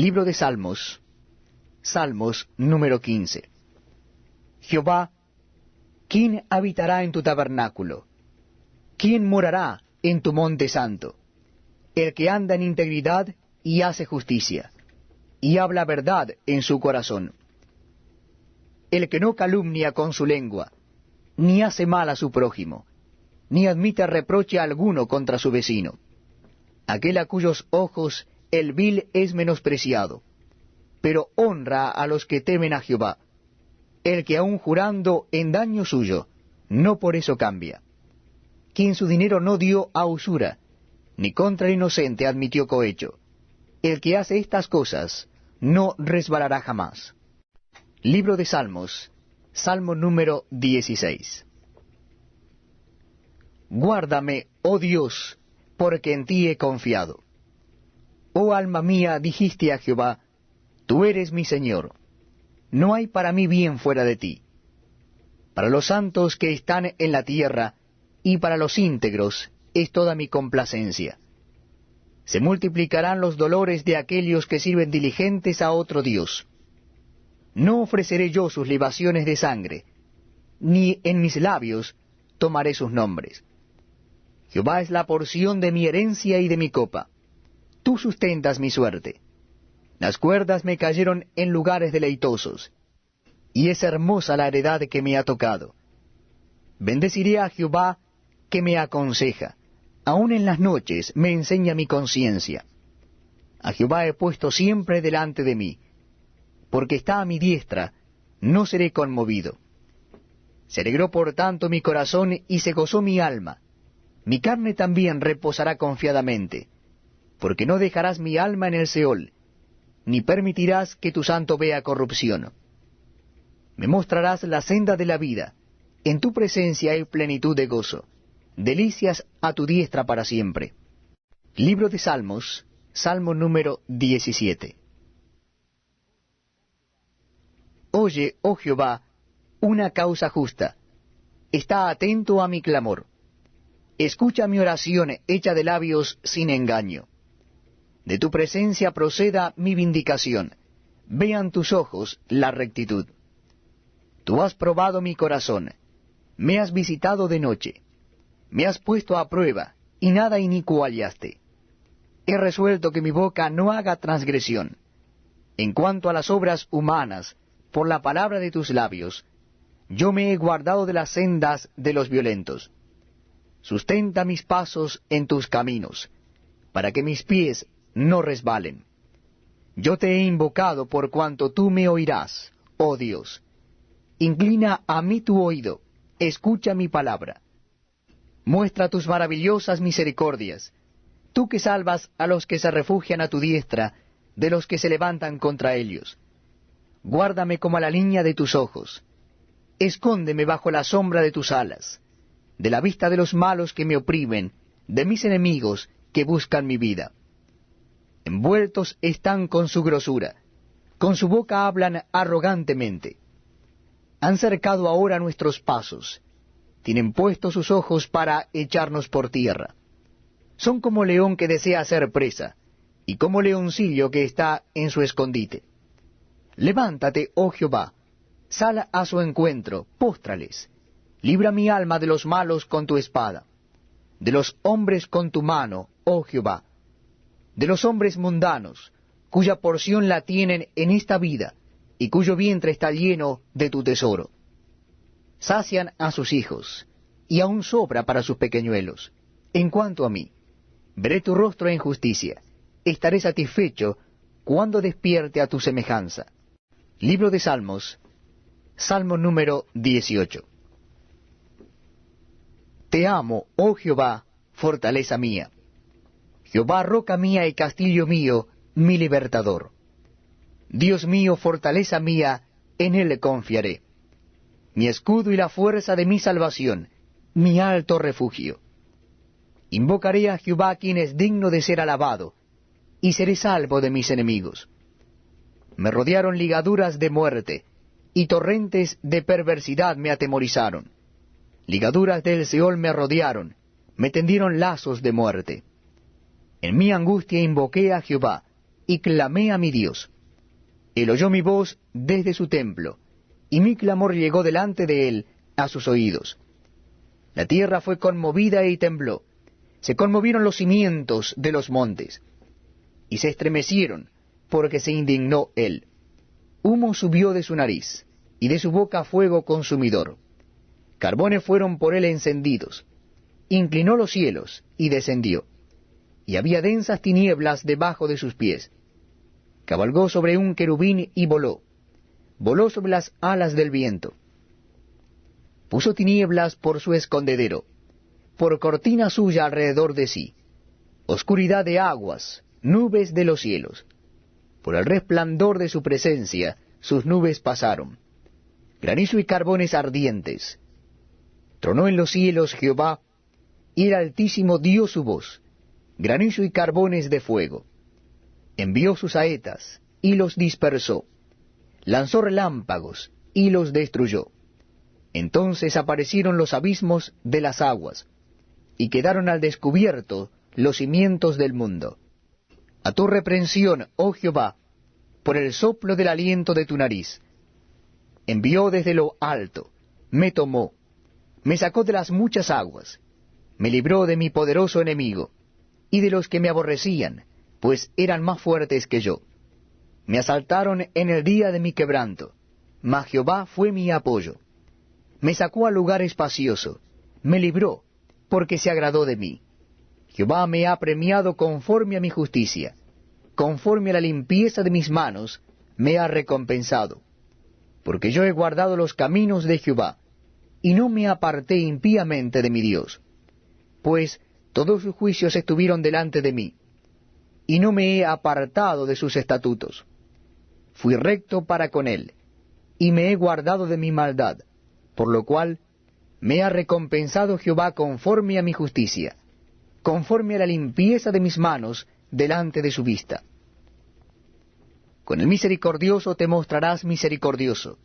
Libro de Salmos, Salmos número 15. Jehová, ¿quién habitará en tu tabernáculo? ¿Quién morará en tu monte santo? El que anda en integridad y hace justicia, y habla verdad en su corazón. El que no calumnia con su lengua, ni hace mal a su prójimo, ni admite reproche alguno contra su vecino. Aquel a cuyos ojos el vil es menospreciado, pero honra a los que temen a Jehová. El que aun jurando en daño suyo, no por eso cambia. Quien su dinero no dio a usura, ni contra el inocente admitió cohecho. El que hace estas cosas no resbalará jamás. Libro de Salmos, Salmo número 16. Guárdame, oh Dios, porque en ti he confiado. Oh alma mía, dijiste a Jehová, tú eres mi Señor. No hay para mí bien fuera de ti. Para los santos que están en la tierra, y para los íntegros, es toda mi complacencia. Se multiplicarán los dolores de aquellos que sirven diligentes a otro Dios. No ofreceré yo sus libaciones de sangre, ni en mis labios tomaré sus nombres. Jehová es la porción de mi herencia y de mi copa. Tú sustentas mi suerte. Las cuerdas me cayeron en lugares deleitosos, y es hermosa la heredad que me ha tocado. Bendeciré a Jehová que me aconseja. Aun en las noches me enseña mi conciencia. A Jehová he puesto siempre delante de mí, porque está a mi diestra, no seré conmovido. Se alegró por tanto mi corazón y se gozó mi alma. Mi carne también reposará confiadamente, porque no dejarás mi alma en el Seol, ni permitirás que tu santo vea corrupción. Me mostrarás la senda de la vida, en tu presencia hay plenitud de gozo, delicias a tu diestra para siempre. Libro de Salmos, Salmo número 17. Oye, oh Jehová, una causa justa, está atento a mi clamor. Escucha mi oración hecha de labios sin engaño. De tu presencia proceda mi vindicación, vean tus ojos la rectitud. Tú has probado mi corazón, me has visitado de noche, me has puesto a prueba, y nada inicuo hallaste. He resuelto que mi boca no haga transgresión. En cuanto a las obras humanas, por la palabra de tus labios, yo me he guardado de las sendas de los violentos. Sustenta mis pasos en tus caminos, para que mis pies no resbalen. Yo te he invocado por cuanto tú me oirás, oh Dios. Inclina a mí tu oído, escucha mi palabra. Muestra tus maravillosas misericordias, tú que salvas a los que se refugian a tu diestra, de los que se levantan contra ellos. Guárdame como a la niña de tus ojos. Escóndeme bajo la sombra de tus alas, de la vista de los malos que me oprimen, de mis enemigos que buscan mi vida. Envueltos están con su grosura, con su boca hablan arrogantemente. Han cercado ahora nuestros pasos, tienen puestos sus ojos para echarnos por tierra. Son como león que desea hacer presa, y como leoncillo que está en su escondite. Levántate, oh Jehová, sal a su encuentro, póstrales. Libra mi alma de los malos con tu espada, de los hombres con tu mano, oh Jehová, de los hombres mundanos, cuya porción la tienen en esta vida, y cuyo vientre está lleno de tu tesoro. Sacian a sus hijos, y aún sobra para sus pequeñuelos. En cuanto a mí, veré tu rostro en justicia, estaré satisfecho cuando despierte a tu semejanza. Libro de Salmos, Salmo número 18. Te amo, oh Jehová, fortaleza mía. Jehová, roca mía y castillo mío, mi libertador. Dios mío, fortaleza mía, en él confiaré. Mi escudo y la fuerza de mi salvación, mi alto refugio. Invocaré a Jehová, quien es digno de ser alabado, y seré salvo de mis enemigos. Me rodearon ligaduras de muerte, y torrentes de perversidad me atemorizaron. Ligaduras del Seol me rodearon, me tendieron lazos de muerte. En mi angustia invoqué a Jehová, y clamé a mi Dios. Él oyó mi voz desde su templo, y mi clamor llegó delante de él a sus oídos. La tierra fue conmovida y tembló, se conmovieron los cimientos de los montes, y se estremecieron, porque se indignó él. Humo subió de su nariz, y de su boca fuego consumidor. Carbones fueron por él encendidos. Inclinó los cielos, y descendió. Y había densas tinieblas debajo de sus pies. Cabalgó sobre un querubín y voló. Voló sobre las alas del viento. Puso tinieblas por su escondedero, por cortina suya alrededor de sí. Oscuridad de aguas, nubes de los cielos. Por el resplandor de su presencia, sus nubes pasaron. Granizo y carbones ardientes. Tronó en los cielos Jehová, y el Altísimo dio su voz. Granizo y carbones de fuego. Envió sus saetas, y los dispersó. Lanzó relámpagos, y los destruyó. Entonces aparecieron los abismos de las aguas, y quedaron al descubierto los cimientos del mundo. A tu reprensión, oh Jehová, por el soplo del aliento de tu nariz. Envió desde lo alto, me tomó, me sacó de las muchas aguas, me libró de mi poderoso enemigo, y de los que me aborrecían, pues eran más fuertes que yo. Me asaltaron en el día de mi quebranto, mas Jehová fue mi apoyo. Me sacó al lugar espacioso, me libró, porque se agradó de mí. Jehová me ha premiado conforme a mi justicia, conforme a la limpieza de mis manos, me ha recompensado. Porque yo he guardado los caminos de Jehová, y no me aparté impíamente de mi Dios. Pues todos sus juicios estuvieron delante de mí, y no me he apartado de sus estatutos. Fui recto para con él, y me he guardado de mi maldad, por lo cual me ha recompensado Jehová conforme a mi justicia, conforme a la limpieza de mis manos delante de su vista. Con el misericordioso te mostrarás misericordioso,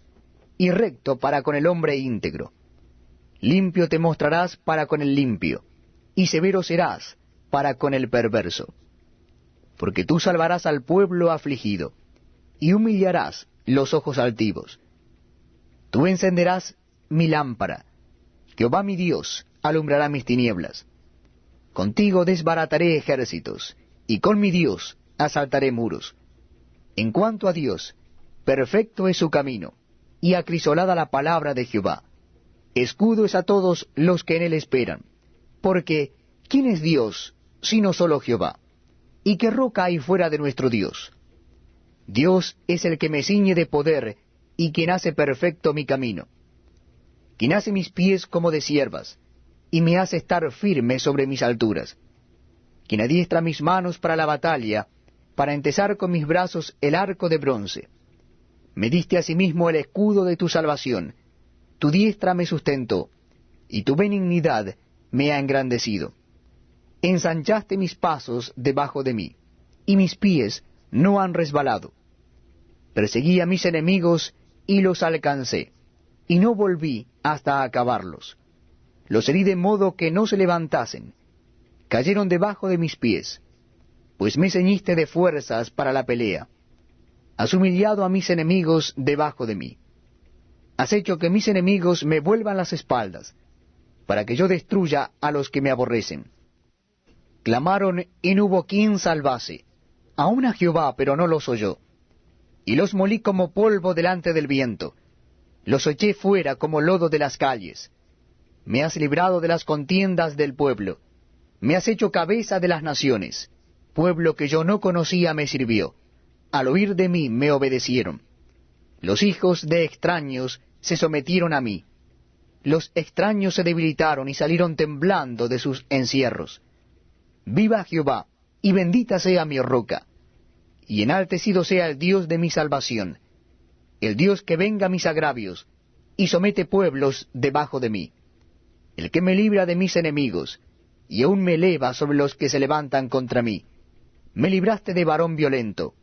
y recto para con el hombre íntegro. Limpio te mostrarás para con el limpio, y severo serás para con el perverso. Porque tú salvarás al pueblo afligido, y humillarás los ojos altivos. Tú encenderás mi lámpara, Jehová mi Dios alumbrará mis tinieblas. Contigo desbarataré ejércitos, y con mi Dios asaltaré muros. En cuanto a Dios, perfecto es su camino, y acrisolada la palabra de Jehová. Escudo es a todos los que en él esperan. Porque, ¿quién es Dios, sino solo Jehová? ¿Y qué roca hay fuera de nuestro Dios? Dios es el que me ciñe de poder, y quien hace perfecto mi camino. Quien hace mis pies como de ciervas, y me hace estar firme sobre mis alturas. Quien adiestra mis manos para la batalla, para entesar con mis brazos el arco de bronce. Me diste asimismo el escudo de tu salvación, tu diestra me sustentó, y tu benignidad me ha engrandecido. Ensanchaste mis pasos debajo de mí, y mis pies no han resbalado. Perseguí a mis enemigos y los alcancé, y no volví hasta acabarlos. Los herí de modo que no se levantasen, cayeron debajo de mis pies, pues me ceñiste de fuerzas para la pelea. Has humillado a mis enemigos debajo de mí. Has hecho que mis enemigos me vuelvan las espaldas, para que yo destruya a los que me aborrecen. Clamaron y no hubo quien salvase, aun a Jehová, pero no los oyó. Y los molí como polvo delante del viento, los eché fuera como lodo de las calles. Me has librado de las contiendas del pueblo, me has hecho cabeza de las naciones. Pueblo que yo no conocía me sirvió, al oír de mí me obedecieron. Los hijos de extraños se sometieron a mí. Los extraños se debilitaron y salieron temblando de sus encierros. Viva Jehová, y bendita sea mi roca, y enaltecido sea el Dios de mi salvación, el Dios que venga mis agravios, y somete pueblos debajo de mí, el que me libra de mis enemigos, y aún me eleva sobre los que se levantan contra mí. Me libraste de varón violento.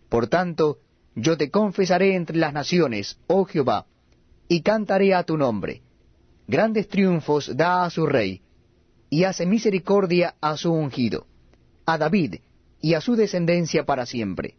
Por tanto, yo te confesaré entre las naciones, oh Jehová, y cantaré a tu nombre. Grandes triunfos da a su rey, y hace misericordia a su ungido, a David, y a su descendencia para siempre.